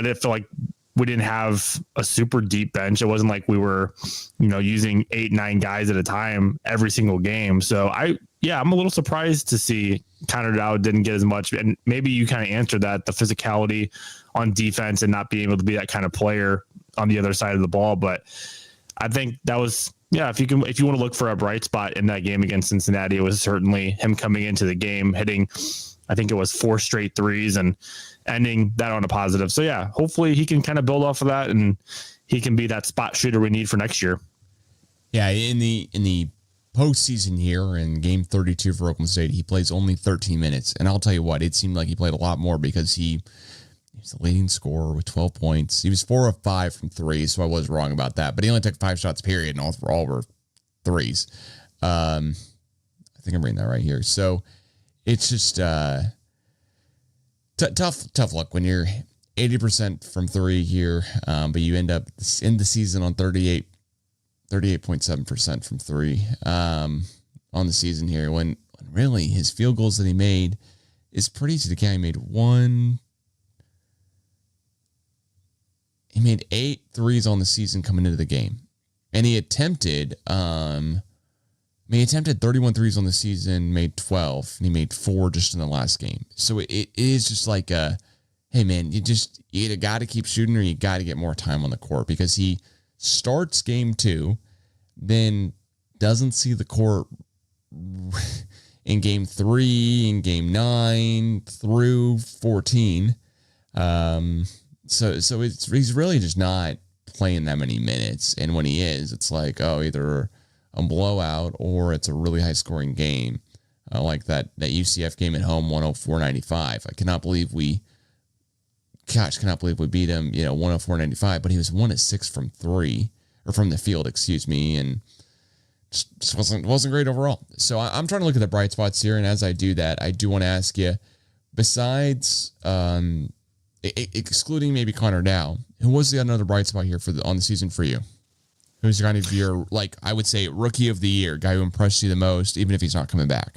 I didn't feel like we didn't have a super deep bench. It wasn't like we were, using 8-9 guys at a time every single game. So I'm a little surprised to see Connor Dowd didn't get as much. And maybe you kind of answered that, the physicality on defense and not being able to be that kind of player on the other side of the ball. But I think that was, if you want to look for a bright spot in that game against Cincinnati, it was certainly him coming into the game, hitting, I think it was 4 straight threes and ending that on a positive. So hopefully he can kind of build off of that and he can be that spot shooter we need for next year. Yeah. In the postseason here in game 32 for Oklahoma State, he plays only 13 minutes. And I'll tell you what, it seemed like he played a lot more because he was the leading scorer with 12 points. He was 4 of 5 from 3, so I was wrong about that. But he only took 5 shots, period, and all were threes. I think I'm reading that right here. So it's just tough luck when you're 80% from 3 here, but you end up in the season on 38.7% from 3 on the season here, when really his field goals that he made is pretty easy to count. He made 8 threes on the season coming into the game. And he attempted 31 threes on the season, made 12, and he made 4 just in the last game. So it is just like hey man, you either got to keep shooting or you got to get more time on the court, because he starts game 2, then doesn't see the court in game 3, in game 9 through 14. So he's really just not playing that many minutes. And when he is, it's like, either a blowout or it's a really high scoring game. Like that UCF game at home, 104-95. I cannot believe we beat him, 104-95, but he was 1 of 6 from 3, or from the field, excuse me. And just wasn't great overall. So I'm trying to look at the bright spots here. And as I do that, I do want to ask you, besides, excluding maybe Connor Dow, who was the another bright spot here on the season for you? Who's kind of your, I would say, rookie of the year, guy who impressed you the most, even if he's not coming back?